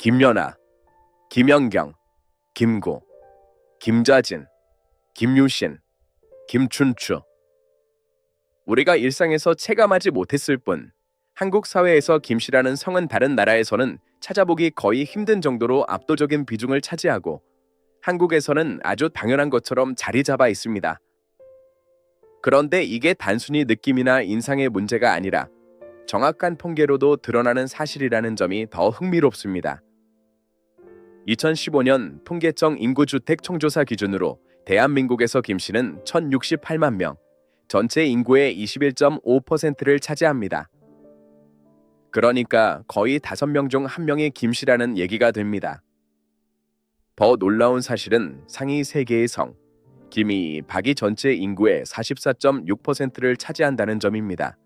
김연아, 김연경, 김고, 김자진, 김유신, 김춘추. 우리가 일상에서 체감하지 못했을 뿐 한국 사회에서 김씨라는 성은 다른 나라에서는 찾아보기 거의 힘든 정도로 압도적인 비중을 차지하고 한국에서는 아주 당연한 것처럼 자리 잡아 있습니다. 그런데 이게 단순히 느낌이나 인상의 문제가 아니라 정확한 통계로도 드러나는 사실이라는 점이 더 흥미롭습니다. 2015년 통계청 인구주택 총조사 기준으로 대한민국에서 김씨는 1,068만 명, 전체 인구의 21.5%를 차지합니다. 그러니까 거의 5명 중 1명이 김씨라는 얘기가 됩니다. 더 놀라운 사실은 상위 3개의 성, 김이, 박이 전체 인구의 44.6%를 차지한다는 점입니다.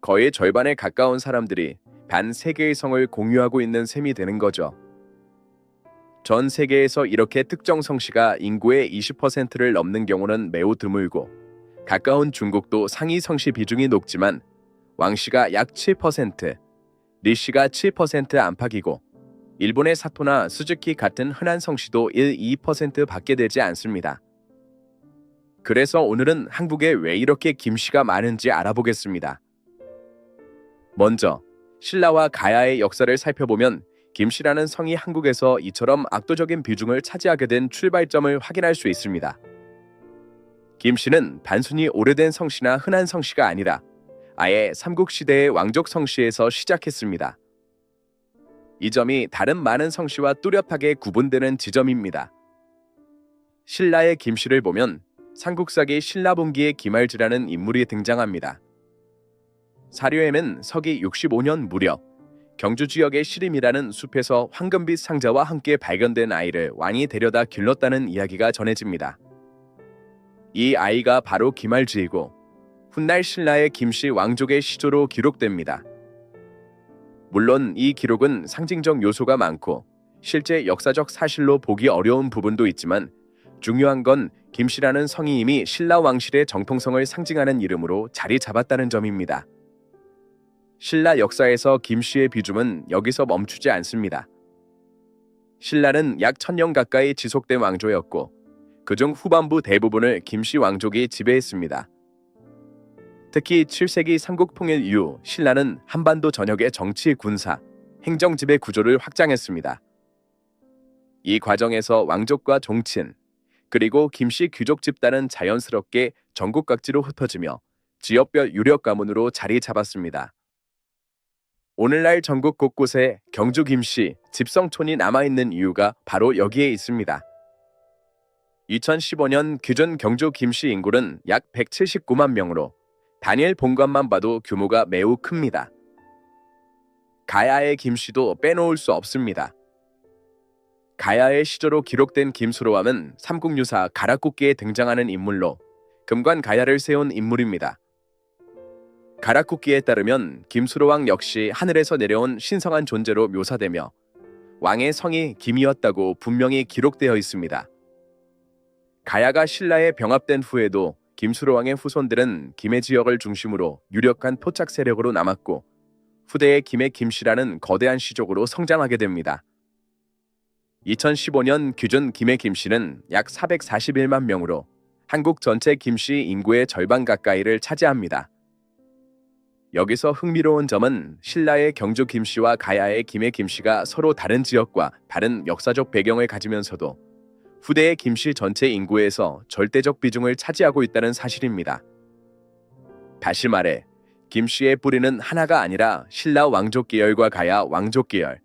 거의 절반에 가까운 사람들이 단 3개의 성을 공유하고 있는 셈이 되는 거죠. 전 세계에서 이렇게 특정 성씨가 인구의 20%를 넘는 경우는 매우 드물고 가까운 중국도 상위 성씨 비중이 높지만 왕씨가 약 7%, 리씨가 7% 안팎이고 일본의 사토나 스즈키 같은 흔한 성씨도 1-2%밖에 되지 않습니다. 그래서 오늘은 한국에 왜 이렇게 김씨가 많은지 알아보겠습니다. 먼저 신라와 가야의 역사를 살펴보면 김씨라는 성이 한국에서 이처럼 압도적인 비중을 차지하게 된 출발점을 확인할 수 있습니다. 김씨는 단순히 오래된 성씨나 흔한 성씨가 아니라 아예 삼국시대의 왕족 성씨에서 시작했습니다. 이 점이 다른 많은 성씨와 뚜렷하게 구분되는 지점입니다. 신라의 김씨를 보면 삼국사기 신라분기의 김알지라는 인물이 등장합니다. 사료에는 서기 65년 무렵 경주 지역의 시림이라는 숲에서 황금빛 상자와 함께 발견된 아이를 왕이 데려다 길렀다는 이야기가 전해집니다. 이 아이가 바로 김알지이고 훗날 신라의 김씨 왕족의 시조로 기록됩니다. 물론 이 기록은 상징적 요소가 많고 실제 역사적 사실로 보기 어려운 부분도 있지만 중요한 건 김씨라는 성이 이미 신라 왕실의 정통성을 상징하는 이름으로 자리 잡았다는 점입니다. 신라 역사에서 김씨의 비중은 여기서 멈추지 않습니다. 신라는 약 1000년 가까이 지속된 왕조였고 그중 후반부 대부분을 김씨 왕족이 지배했습니다. 특히 7세기 삼국통일 이후 신라는 한반도 전역의 정치, 군사, 행정 지배 구조를 확장했습니다. 이 과정에서 왕족과 종친, 그리고 김씨 귀족 집단은 자연스럽게 전국 각지로 흩어지며 지역별 유력 가문으로 자리 잡았습니다. 오늘날 전국 곳곳에 경주 김씨 집성촌이 남아있는 이유가 바로 여기에 있습니다. 2015년 기준 경주 김씨 인구는 약 179만 명으로 단일 본관만 봐도 규모가 매우 큽니다. 가야의 김씨도 빼놓을 수 없습니다. 가야의 시조로 기록된 김수로왕은 삼국유사 가락국기에 등장하는 인물로 금관 가야를 세운 인물입니다. 가락국기에 따르면 김수로왕 역시 하늘에서 내려온 신성한 존재로 묘사되며 왕의 성이 김이었다고 분명히 기록되어 있습니다. 가야가 신라에 병합된 후에도 김수로왕의 후손들은 김해 지역을 중심으로 유력한 토착 세력으로 남았고 후대의 김해 김씨라는 거대한 시족으로 성장하게 됩니다. 2015년 기준 김해 김씨는 약 441만 명으로 한국 전체 김씨 인구의 절반 가까이를 차지합니다. 여기서 흥미로운 점은 신라의 경주 김씨와 가야의 김해 김씨가 서로 다른 지역과 다른 역사적 배경을 가지면서도 후대의 김씨 전체 인구에서 절대적 비중을 차지하고 있다는 사실입니다. 다시 말해 김씨의 뿌리는 하나가 아니라 신라 왕족 계열과 가야 왕족 계열,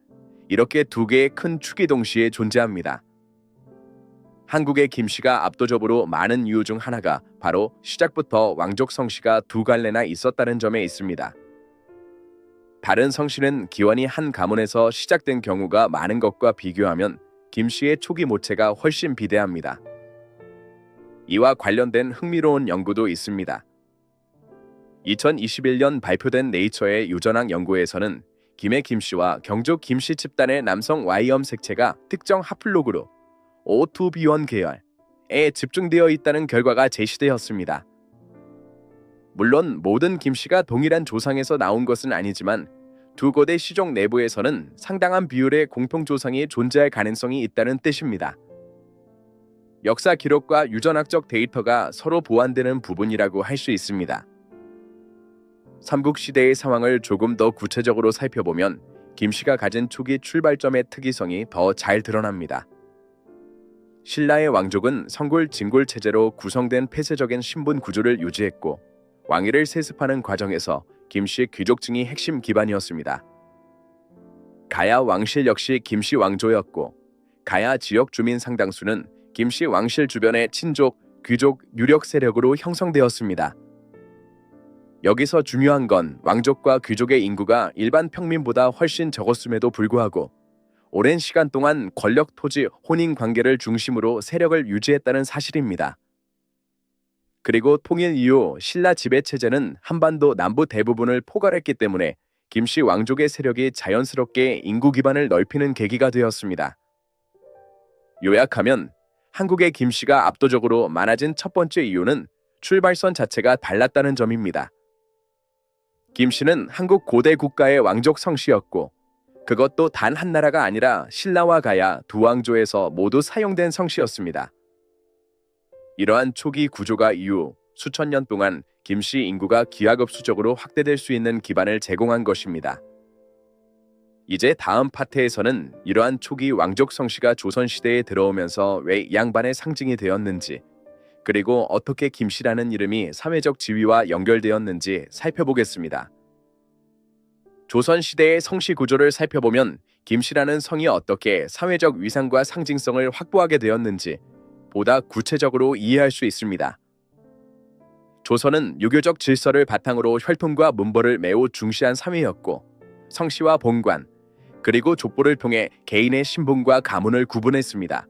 이렇게 두 개의 큰 축이 동시에 존재합니다. 한국의 김씨가 압도적으로 많은 이유 중 하나가 바로 시작부터 왕족 성씨가 2갈래나 있었다는 점에 있습니다. 다른 성씨는 기원이 한 가문에서 시작된 경우가 많은 것과 비교하면 김씨의 초기 모체가 훨씬 비대합니다. 이와 관련된 흥미로운 연구도 있습니다. 2021년 발표된 네이처의 유전학 연구에서는 김해 김씨와 경주 김씨 집단의 남성 Y염 색체가 특정 하플로그룹 O2B1 계열에 집중되어 있다는 결과가 제시되었습니다. 물론 모든 김씨가 동일한 조상에서 나온 것은 아니지만 두 고대 시족 내부에서는 상당한 비율의 공통조상이 존재할 가능성이 있다는 뜻입니다. 역사 기록과 유전학적 데이터가 서로 보완되는 부분이라고 할 수 있습니다. 삼국시대의 상황을 조금 더 구체적으로 살펴보면 김씨가 가진 초기 출발점의 특이성이 더 잘 드러납니다. 신라의 왕족은 성골 진골 체제로 구성된 폐쇄적인 신분 구조를 유지했고 왕위를 세습하는 과정에서 김씨 귀족층이 핵심 기반이었습니다. 가야 왕실 역시 김씨 왕조였고 가야 지역 주민 상당수는 김씨 왕실 주변의 친족, 귀족, 유력 세력으로 형성되었습니다. 여기서 중요한 건 왕족과 귀족의 인구가 일반 평민보다 훨씬 적었음에도 불구하고 오랜 시간 동안 권력, 토지, 혼인 관계를 중심으로 세력을 유지했다는 사실입니다. 그리고 통일 이후 신라 지배 체제는 한반도 남부 대부분을 포괄했기 때문에 김씨 왕족의 세력이 자연스럽게 인구 기반을 넓히는 계기가 되었습니다. 요약하면 한국의 김씨가 압도적으로 많아진 첫 번째 이유는 출발선 자체가 달랐다는 점입니다. 김씨는 한국 고대 국가의 왕족 성씨였고 그것도 단 한 나라가 아니라 신라와 가야 두 왕조에서 모두 사용된 성씨였습니다. 이러한 초기 구조가 이후 수천 년 동안 김씨 인구가 기하급수적으로 확대될 수 있는 기반을 제공한 것입니다. 이제 다음 파트에서는 이러한 초기 왕족 성씨가 조선시대에 들어오면서 왜 이 양반의 상징이 되었는지, 그리고 어떻게 김씨라는 이름이 사회적 지위와 연결되었는지 살펴보겠습니다. 조선시대의 성씨 구조를 살펴보면 김씨라는 성이 어떻게 사회적 위상과 상징성을 확보하게 되었는지 보다 구체적으로 이해할 수 있습니다. 조선은 유교적 질서를 바탕으로 혈통과 문벌을 매우 중시한 사회였고 성씨와 본관, 그리고 족보를 통해 개인의 신분과 가문을 구분했습니다.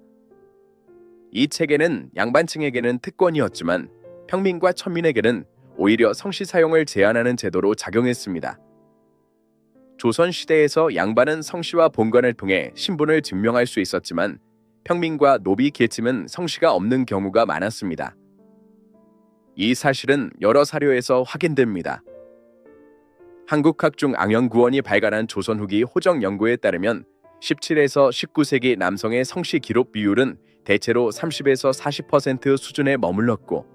이 체계는 양반층에게는 특권이었지만 평민과 천민에게는 오히려 성씨 사용을 제한하는 제도로 작용했습니다. 조선시대에서 양반은 성씨와 본관을 통해 신분을 증명할 수 있었지만 평민과 노비 계층은 성씨가 없는 경우가 많았습니다. 이 사실은 여러 사료에서 확인됩니다. 한국학중앙연구원이 발간한 조선 후기 호정 연구에 따르면 17에서 19세기 남성의 성씨 기록 비율은 대체로 30에서 40% 수준에 머물렀고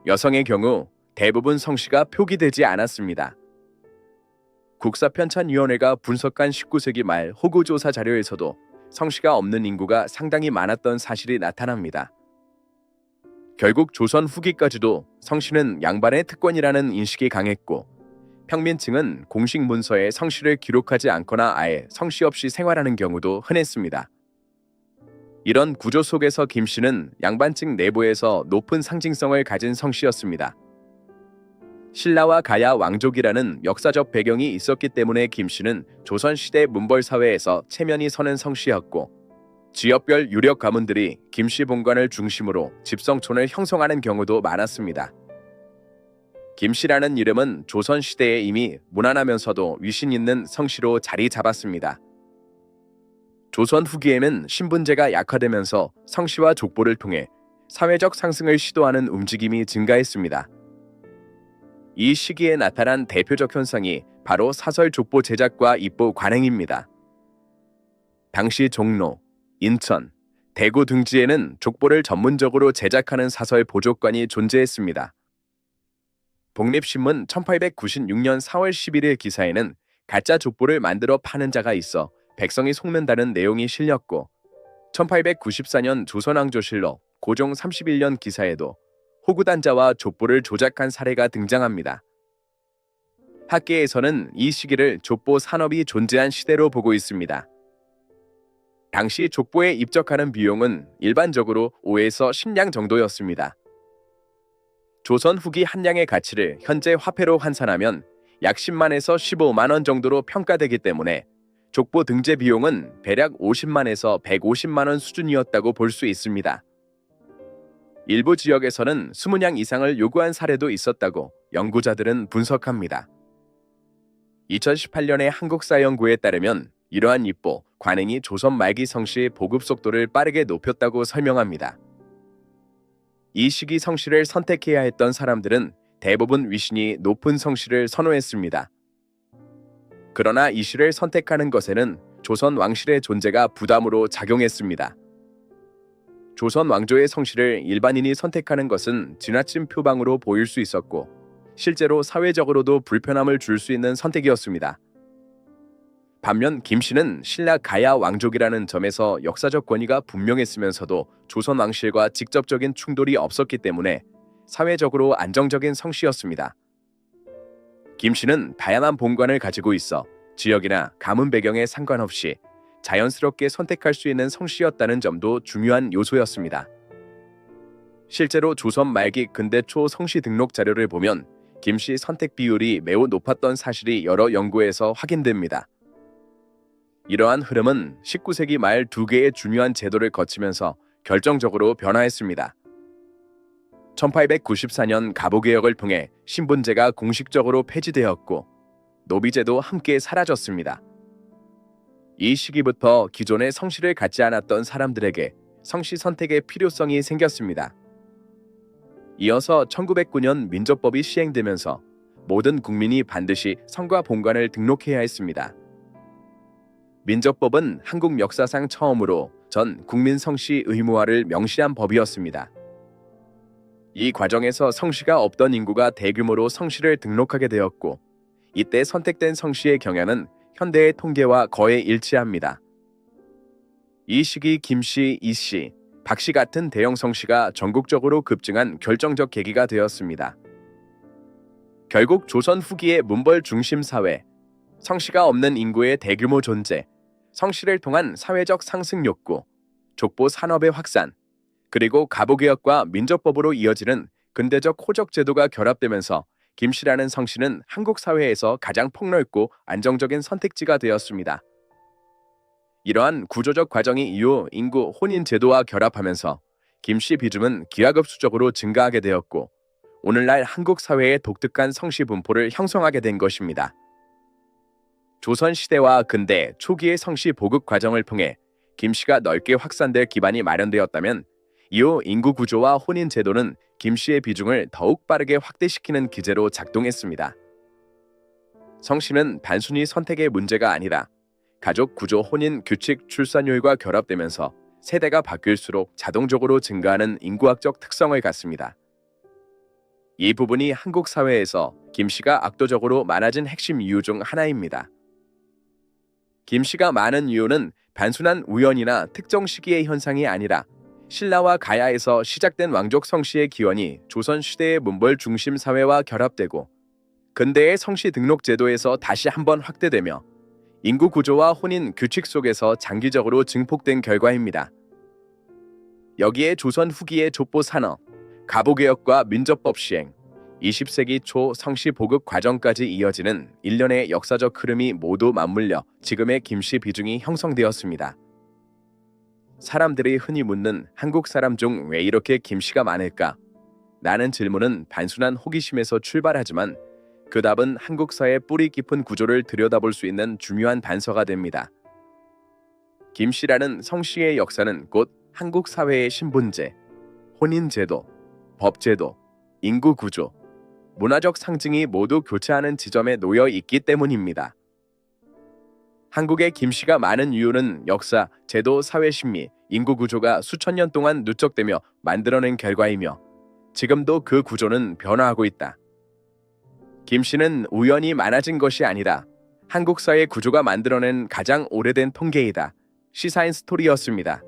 여성의 경우 대부분 성씨가 표기되지 않았습니다. 국사편찬위원회가 분석한 19세기 말 호구조사 자료에서도 성씨가 없는 인구가 상당히 많았던 사실이 나타납니다. 결국 조선 후기까지도 성씨는 양반의 특권이라는 인식이 강했고 평민층은 공식 문서에 성씨를 기록하지 않거나 아예 성씨 없이 생활하는 경우도 흔했습니다. 이런 구조 속에서 김씨는 양반층 내부에서 높은 상징성을 가진 성씨였습니다. 신라와 가야 왕족이라는 역사적 배경이 있었기 때문에 김씨는 조선시대 문벌사회에서 체면이 서는 성씨였고 지역별 유력 가문들이 김씨 본관을 중심으로 집성촌을 형성하는 경우도 많았습니다. 김씨라는 이름은 조선시대에 이미 무난하면서도 위신 있는 성씨로 자리 잡았습니다. 조선 후기에는 신분제가 약화되면서 성씨와 족보를 통해 사회적 상승을 시도하는 움직임이 증가했습니다. 이 시기에 나타난 대표적 현상이 바로 사설 족보 제작과 입보 관행입니다. 당시 종로, 인천, 대구 등지에는 족보를 전문적으로 제작하는 사설 보족관이 존재했습니다. 독립신문 1896년 4월 11일 기사에는 가짜 족보를 만들어 파는 자가 있어 백성이 속는다는 내용이 실렸고 1894년 조선왕조실록 고종 31년 기사에도 호구단자와 족보를 조작한 사례가 등장합니다. 학계에서는 이 시기를 족보 산업이 존재한 시대로 보고 있습니다. 당시 족보에 입적하는 비용은 일반적으로 5에서 10량 정도였습니다. 조선 후기 한 량의 가치를 현재 화폐로 환산하면 약 10만에서 15만 원 정도로 평가되기 때문에 족보 등재 비용은 대략 50만에서 150만 원 수준이었다고 볼 수 있습니다. 일부 지역에서는 20량 이상을 요구한 사례도 있었다고 연구자들은 분석합니다. 2018년의 한국사연구에 따르면 이러한 입보, 관행이 조선 말기 성씨 보급 속도를 빠르게 높였다고 설명합니다. 이 시기 성씨를 선택해야 했던 사람들은 대부분 위신이 높은 성씨를 선호했습니다. 그러나 이 시를 선택하는 것에는 조선 왕실의 존재가 부담으로 작용했습니다. 조선 왕조의 성씨를 일반인이 선택하는 것은 지나친 표방으로 보일 수 있었고 실제로 사회적으로도 불편함을 줄 수 있는 선택이었습니다. 반면 김씨는 신라 가야 왕족이라는 점에서 역사적 권위가 분명했으면서도 조선 왕실과 직접적인 충돌이 없었기 때문에 사회적으로 안정적인 성씨였습니다. 김씨는 다양한 본관을 가지고 있어 지역이나 가문 배경에 상관없이 자연스럽게 선택할 수 있는 성씨였다는 점도 중요한 요소였습니다. 실제로 조선 말기 근대 초 성씨 등록 자료를 보면 김씨 선택 비율이 매우 높았던 사실이 여러 연구에서 확인됩니다. 이러한 흐름은 19세기 말 두 개의 중요한 제도를 거치면서 결정적으로 변화했습니다. 1894년 가보개혁을 통해 신분제가 공식적으로 폐지되었고 노비제도 함께 사라졌습니다. 이 시기부터 기존의 성씨를 갖지 않았던 사람들에게 성씨 선택의 필요성이 생겼습니다. 이어서 1909년 민족법이 시행되면서 모든 국민이 반드시 성과 본관을 등록해야 했습니다. 민족법은 한국 역사상 처음으로 전 국민 성씨 의무화를 명시한 법이었습니다. 이 과정에서 성씨가 없던 인구가 대규모로 성씨를 등록하게 되었고 이때 선택된 성씨의 경향은 현대의 통계와 거의 일치합니다. 이 시기 김씨, 이씨, 박씨 같은 대형 성씨가 전국적으로 급증한 결정적 계기가 되었습니다. 결국 조선 후기의 문벌 중심 사회, 성씨가 없는 인구의 대규모 존재, 성씨를 통한 사회적 상승 욕구, 족보 산업의 확산, 그리고 가보개혁과 민족법으로 이어지는 근대적 호적 제도가 결합되면서 김씨라는 성씨는 한국 사회에서 가장 폭넓고 안정적인 선택지가 되었습니다. 이러한 구조적 과정이 이후 인구 혼인 제도와 결합하면서 김씨 비중은 기하급수적으로 증가하게 되었고 오늘날 한국 사회의 독특한 성씨 분포를 형성하게 된 것입니다. 조선시대와 근대 초기의 성씨 보급 과정을 통해 김씨가 넓게 확산될 기반이 마련되었다면 이후 인구 구조와 혼인 제도는 김씨의 비중을 더욱 빠르게 확대시키는 기제로 작동했습니다. 성씨는 단순히 선택의 문제가 아니라 가족 구조, 혼인, 규칙, 출산율과 결합되면서 세대가 바뀔수록 자동적으로 증가하는 인구학적 특성을 갖습니다. 이 부분이 한국 사회에서 김씨가 압도적으로 많아진 핵심 이유 중 하나입니다. 김씨가 많은 이유는 단순한 우연이나 특정 시기의 현상이 아니라 신라와 가야에서 시작된 왕족 성씨의 기원이 조선 시대의 문벌 중심 사회와 결합되고 근대의 성씨 등록 제도에서 다시 한번 확대되며 인구 구조와 혼인 규칙 속에서 장기적으로 증폭된 결과입니다. 여기에 조선 후기의 족보 산업, 가보개혁과 민족법 시행, 20세기 초 성씨 보급 과정까지 이어지는 일련의 역사적 흐름이 모두 맞물려 지금의 김씨 비중이 형성되었습니다. 사람들이 흔히 묻는 한국 사람 중 왜 이렇게 김씨가 많을까? 라는 질문은 단순한 호기심에서 출발하지만 그 답은 한국 사회의 뿌리 깊은 구조를 들여다볼 수 있는 중요한 단서가 됩니다. 김씨라는 성씨의 역사는 곧 한국 사회의 신분제, 혼인제도, 법제도, 인구구조, 문화적 상징이 모두 교차하는 지점에 놓여 있기 때문입니다. 한국의 김씨가 많은 이유는 역사, 제도, 사회심리, 인구구조가 수천 년 동안 누적되며 만들어낸 결과이며 지금도 그 구조는 변화하고 있다. 김씨는 우연히 많아진 것이 아니라 한국 사회 구조가 만들어낸 가장 오래된 통계이다. 시사인 스토리였습니다.